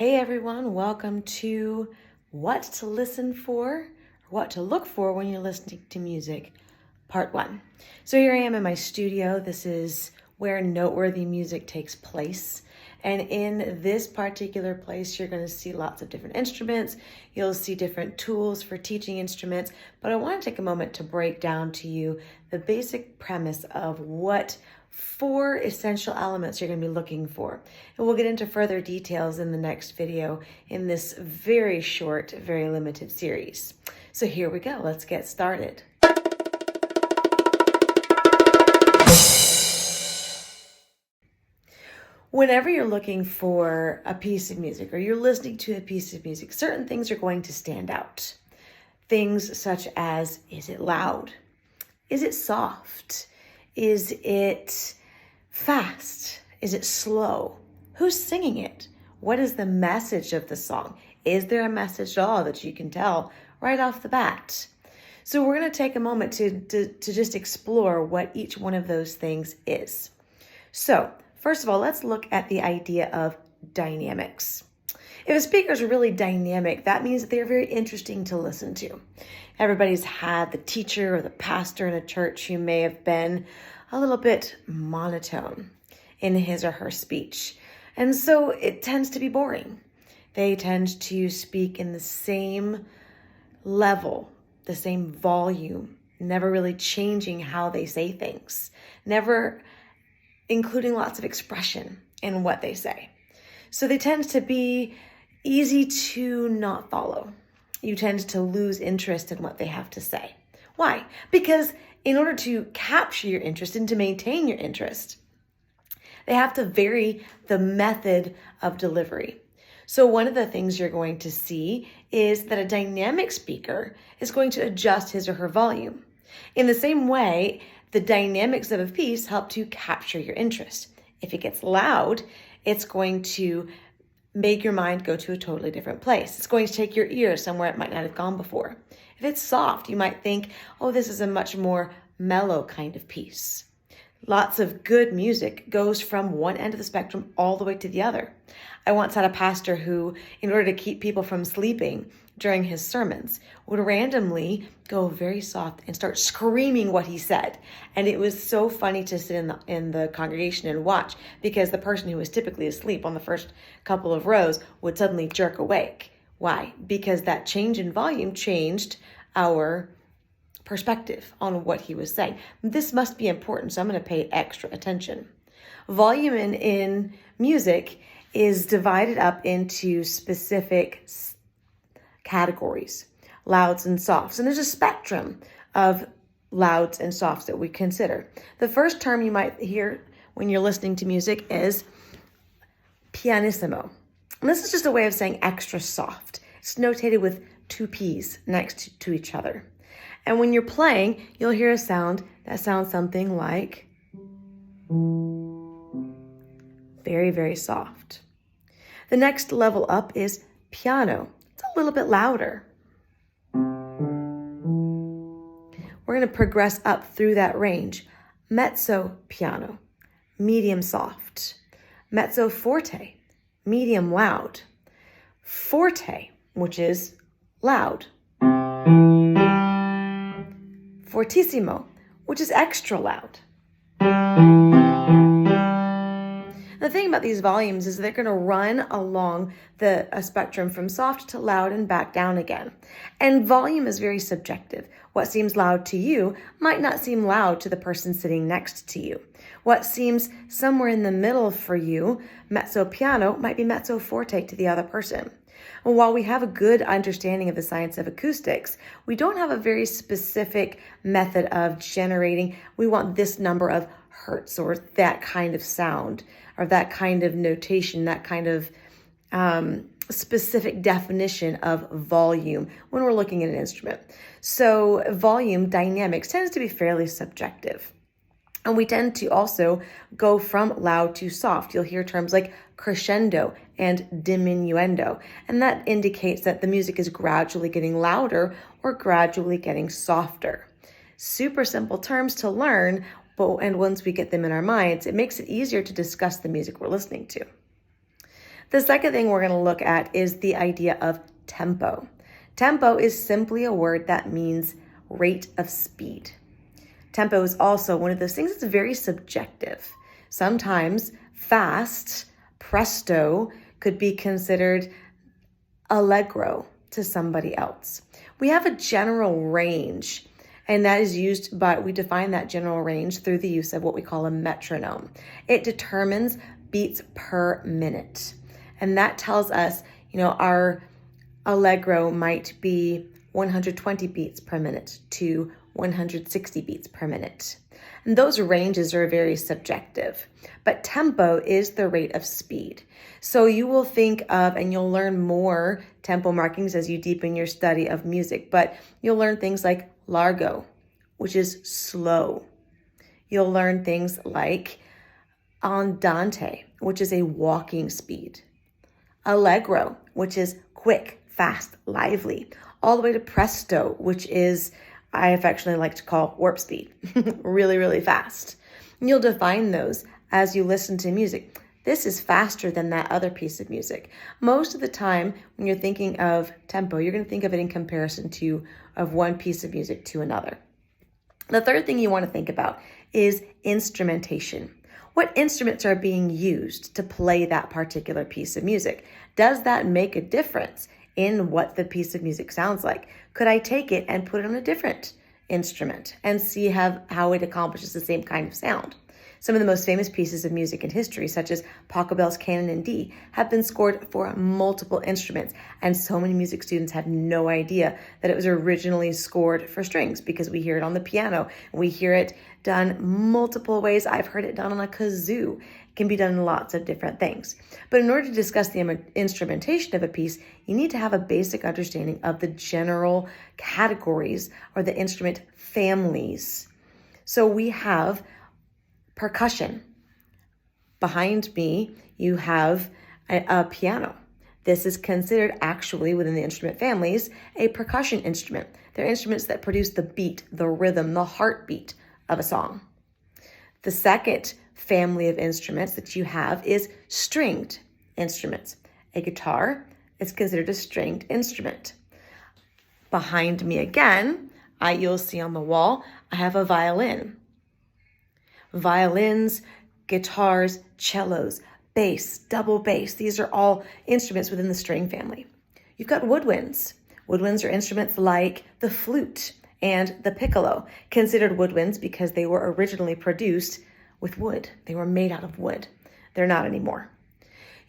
Hey everyone, welcome to What to Listen For, What to Look For When You're Listening to Music, Part 1. So here I am in my studio. This is where noteworthy music takes place. And in this particular place, you're going to see lots of different instruments. You'll see different tools for teaching instruments. But I want to take a moment to break down to you the basic premise of what 4 essential elements you're going to be looking for. And we'll get into further details in the next video in this very short, very limited series. So here we go. Let's get started. Whenever you're looking for a piece of music or you're listening to a piece of music, certain things are going to stand out. Things such as, is it loud? Is it soft? Is it fast? Is it slow? Who's singing it? What is the message of the song? Is there a message at all that you can tell right off the bat? So we're going to take a moment to just explore what each one of those things is. So first of all, let's look at the idea of dynamics. If a speaker is really dynamic, that means that they're very interesting to listen to. Everybody's had the teacher or the pastor in a church who may have been a little bit monotone in his or her speech. And so it tends to be boring. They tend to speak in the same level, the same volume, never really changing how they say things, never including lots of expression in what they say. So they tend to be easy to not follow. You tend to lose interest in what they have to say. Why? Because in order to capture your interest and to maintain your interest, they have to vary the method of delivery. So one of the things you're going to see is that a dynamic speaker is going to adjust his or her volume. In the same way, the dynamics of a piece help to capture your interest. If it gets loud, it's going to make your mind go to a totally different place. It's going to take your ear somewhere it might not have gone before. If it's soft, you might think, oh, this is a much more mellow kind of piece. Lots of good music goes from one end of the spectrum all the way to the other. I once had a pastor who, in order to keep people from sleeping during his sermons, would randomly go very soft and start screaming what he said. And it was so funny to sit in the congregation and watch, because the person who was typically asleep on the first couple of rows would suddenly jerk awake. Why? Because that change in volume changed our perspective on what he was saying. This must be important, so I'm going to pay extra attention. Volume in music is divided up into specific categories, louds and softs. And there's a spectrum of louds and softs that we consider. The first term you might hear when you're listening to music is pianissimo. And this is just a way of saying extra soft. It's notated with 2 P's next to each other. And when you're playing, you'll hear a sound that sounds something like very, very soft. The next level up is piano. It's a little bit louder. We're going to progress up through that range. Mezzo piano, medium soft. Mezzo forte, medium loud. Forte, which is loud. Fortissimo, which is extra loud. The thing about these volumes is they're going to run along a spectrum from soft to loud and back down again. And volume is very subjective. What seems loud to you might not seem loud to the person sitting next to you. What seems somewhere in the middle for you, mezzo piano, might be mezzo forte to the other person. And while we have a good understanding of the science of acoustics, we don't have a very specific method of generating, we want this number of hertz or that kind of sound or that kind of notation, that kind of specific definition of volume when we're looking at an instrument. So volume dynamics tends to be fairly subjective. And we tend to also go from loud to soft. You'll hear terms like crescendo and diminuendo. And that indicates that the music is gradually getting louder or gradually getting softer. Super simple terms to learn, and once we get them in our minds, it makes it easier to discuss the music we're listening to. The second thing we're going to look at is the idea of tempo. Tempo is simply a word that means rate of speed. Tempo is also one of those things that's very subjective. Sometimes fast, presto, could be considered allegro to somebody else. We have a general range, and that is used by, we define that general range through the use of what we call a metronome. It determines beats per minute. And that tells us, our allegro might be 120 beats per minute to 160 beats per minute. And those ranges are very subjective, but tempo is the rate of speed. So you will think of, and you'll learn more tempo markings as you deepen your study of music, but you'll learn things like largo, which is slow. You'll learn things like andante, which is a walking speed. Allegro, which is quick, fast, lively, all the way to presto, which is, I affectionately like to call warp speed, really, really fast. And you'll define those as you listen to music. This is faster than that other piece of music. Most of the time, when you're thinking of tempo, you're going to think of it in comparison of one piece of music to another. The third thing you want to think about is instrumentation. What instruments are being used to play that particular piece of music? Does that make a difference in what the piece of music sounds like? Could I take it and put it on a different instrument and see how it accomplishes the same kind of sound? Some of the most famous pieces of music in history, such as Pachelbel's Canon in D, have been scored for multiple instruments, and so many music students have no idea that it was originally scored for strings, because we hear it on the piano, we hear it done multiple ways. I've heard it done on a kazoo. It can be done in lots of different things. But in order to discuss the instrumentation of a piece, you need to have a basic understanding of the general categories or the instrument families. So we have percussion. Behind me, you have a piano. This is considered actually within the instrument families a percussion instrument. They're instruments that produce the beat, the rhythm, the heartbeat of a song. The second family of instruments that you have is stringed instruments. A guitar is considered a stringed instrument. Behind me again, you'll see on the wall, I have a violin. Violins, guitars, cellos, bass, double bass. These are all instruments within the string family. You've got woodwinds. Woodwinds are instruments like the flute and the piccolo, considered woodwinds because they were originally produced with wood. They were made out of wood. They're not anymore.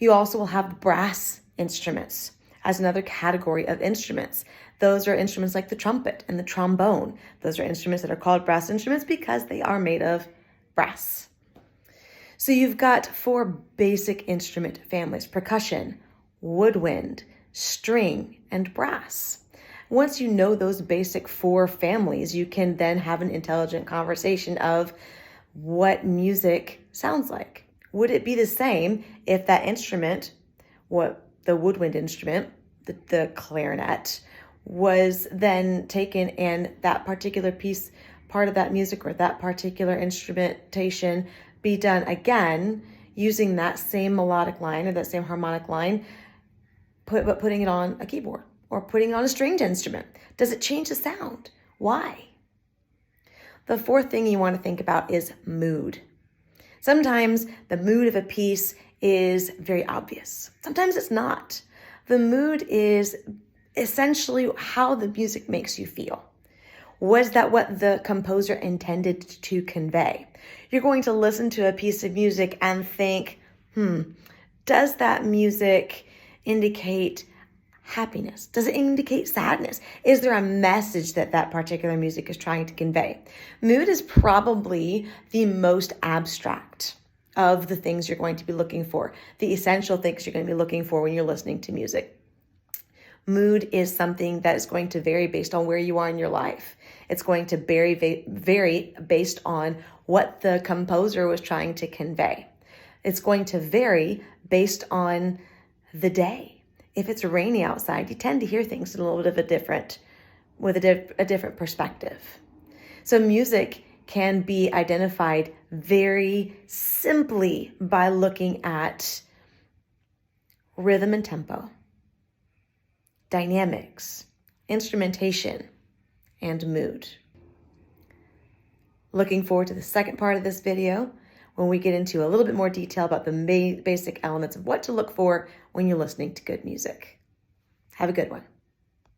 You also will have brass instruments as another category of instruments. Those are instruments like the trumpet and the trombone. Those are instruments that are called brass instruments because they are made of brass. So you've got 4 basic instrument families: percussion, woodwind, string, and brass. Once you know those basic 4 families, you can then have an intelligent conversation of what music sounds like. Would it be the same if that instrument, what the woodwind instrument, the clarinet, was then taken and that particular piece, part of that music or that particular instrumentation be done again using that same melodic line or that same harmonic line, but putting it on a keyboard or putting it on a stringed instrument? Does it change the sound? Why? The fourth thing you want to think about is mood. Sometimes the mood of a piece is very obvious. Sometimes it's not. The mood is essentially how the music makes you feel. Was that what the composer intended to convey? You're going to listen to a piece of music and think, does that music indicate happiness? Does it indicate sadness? Is there a message that that particular music is trying to convey? Mood is probably the most abstract of the things you're going to be looking for, the essential things you're going to be looking for when you're listening to music. Mood is something that is going to vary based on where you are in your life. It's going to vary based on what the composer was trying to convey. It's going to vary based on the day. If it's rainy outside, you tend to hear things in a little bit of a different perspective. So music can be identified very simply by looking at rhythm and tempo, dynamics, instrumentation, and mood. Looking forward to the second part of this video when we get into a little bit more detail about the basic elements of what to look for when you're listening to good music. Have a good one.